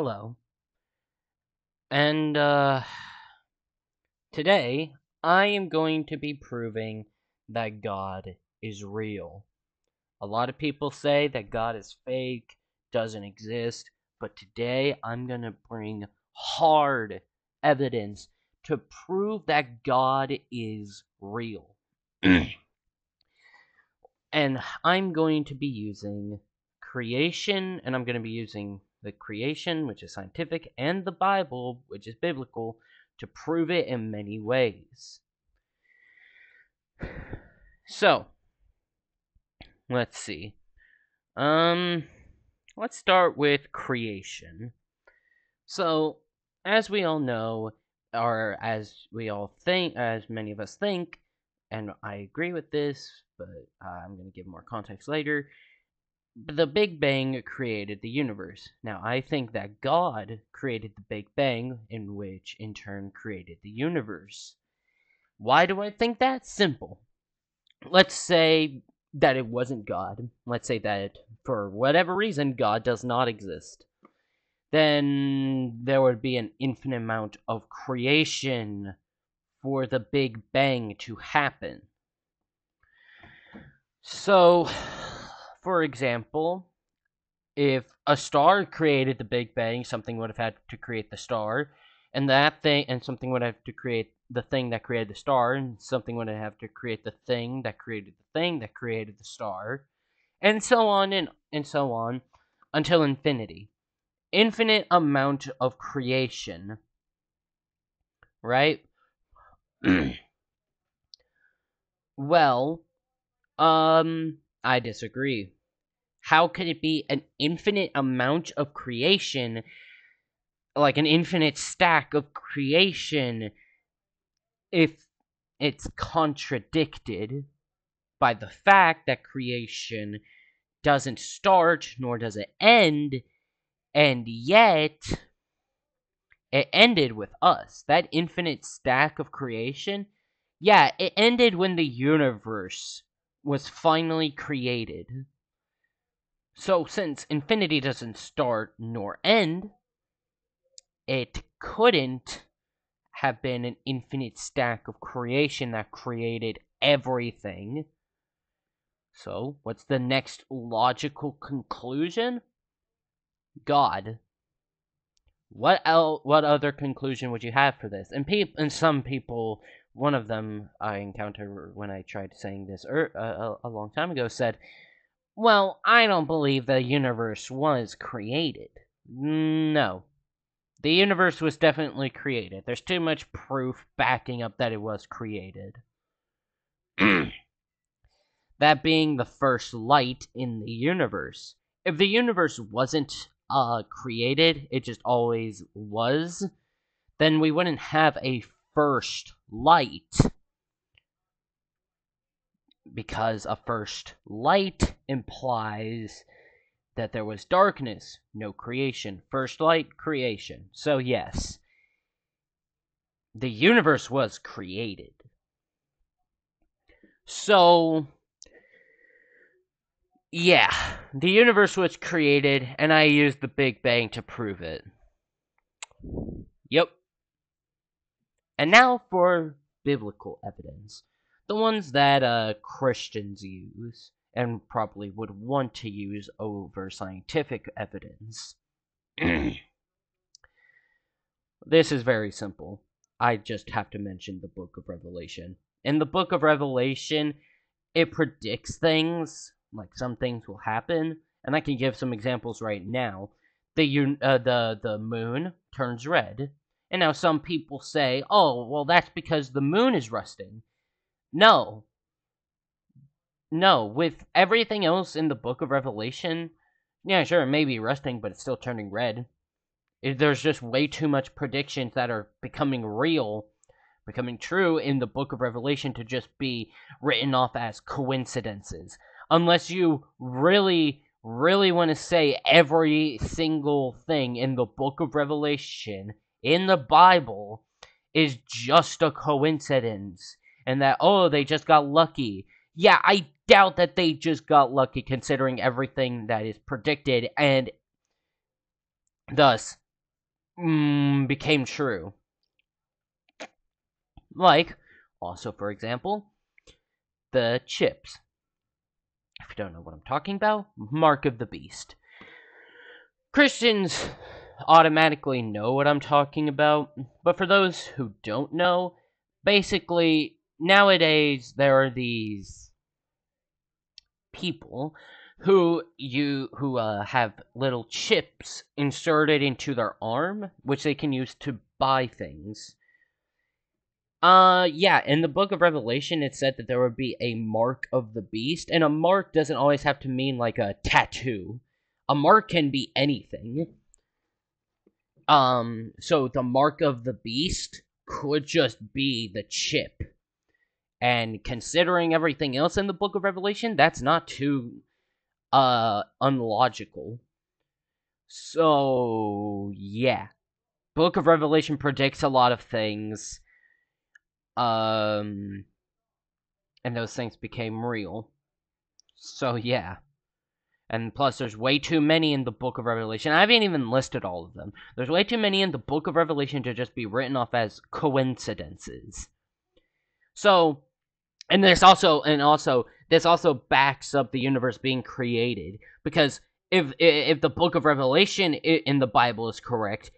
Hello. And, today I am going to be proving that God is real. A lot of people say that God is fake, doesn't exist, but today I'm going to bring hard evidence to prove that God is real. And I'm going to be using creation, and I'm going to be using the creation, which is scientific, and the Bible, which is biblical, to prove it in many ways. So, let's see. Um, let's start with creation. So, as we all know, or as we all think, as many of us think, and I agree with this, but I'm going to give more context later. The Big Bang created the universe. Now, I think that God created the Big Bang, in which in turn created the universe. Why do I think that? Simple. Let's say that it wasn't God. Let's say that for whatever reason God does not exist. Then there would be an infinite amount of creation for the Big Bang to happen. So, for example, if a star created the Big Bang, something would have had to create the star, and something would have to create the thing that created the star, and something would have to create the thing that created the thing that created the star, and so on and so on until infinity. Infinite amount of creation, right? Well, I disagree. How could it be an infinite amount of creation, like an infinite stack of creation, if it's contradicted by the fact that creation doesn't start nor does it end, and yet it ended with us? That infinite stack of creation, yeah, it ended when the universe was finally created. So, since infinity doesn't start nor end, it couldn't have been an infinite stack of creation that created everything. So, what's the next logical conclusion? God. What other conclusion would you have for this? And some people, one of them I encountered when I tried saying this a long time ago, said, "Well, I don't believe the universe was created." No, the universe was definitely created. There's too much proof backing up that it was created. That being the first light in the universe. If the universe wasn't created, it just always was, then we wouldn't have a first light. Because a first light implies that there was darkness, no creation. First light, creation. So, yes, the universe was created. So, yeah, the universe was created, and I used the Big Bang to prove it. Yep. And now for biblical evidence. The ones that Christians use, and probably would want to use over scientific evidence. This is very simple. I just have to mention the Book of Revelation. In the Book of Revelation, it predicts things, like some things will happen, and I can give some examples right now. The moon turns red, and now some people say, "Oh, well, that's because the moon is rusting." No, no. With everything else in the Book of Revelation, yeah, sure, it may be rusting, but it's still turning red. There's just way too much predictions that are becoming real, becoming true in the Book of Revelation to just be written off as coincidences. Unless you really, really want to say every single thing in the Book of Revelation, in the Bible, is just a coincidence. And that, oh, they just got lucky. Yeah, I doubt that they just got lucky considering everything that is predicted, and thus became true. Like, also for example, the chips. If you don't know what I'm talking about, Mark of the Beast. Christians automatically know what I'm talking about, but for those who don't know, basically, nowadays there are these people who have little chips inserted into their arm, which they can use to buy things. Yeah, in the book of Revelation, it said that there would be a mark of the beast, and a mark doesn't always have to mean like a tattoo. A mark can be anything. So the mark of the beast could just be the chip. And considering everything else in the book of Revelation, that's not too, unlogical. So, yeah. Book of Revelation predicts a lot of things. And those things became real. So, yeah. And plus, there's way too many in the Book of Revelation. I haven't even listed all of them. There's way too many in the Book of Revelation to just be written off as coincidences. So, and this also backs up the universe being created, because if the Book of Revelation in the Bible is correct,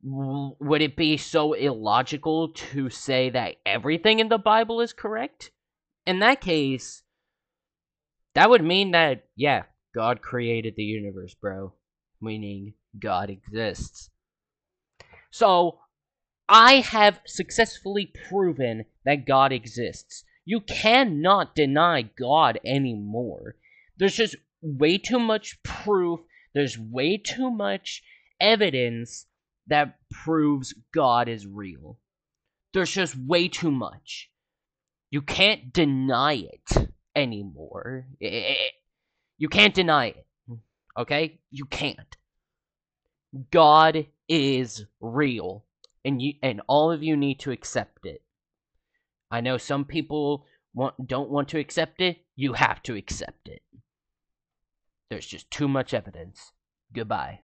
would it be so illogical to say that everything in the Bible is correct? In that case, that would mean that, yeah, God created the universe, bro. Meaning, God exists. So, I have successfully proven that God exists. You cannot deny God anymore. There's just way too much proof, there's way too much evidence that proves God is real. There's just way too much. You can't deny it anymore. You can't deny it. Okay? You can't. God is real, and all of you need to accept it. I know some people don't want to accept it. You have to accept it. There's just too much evidence. Goodbye.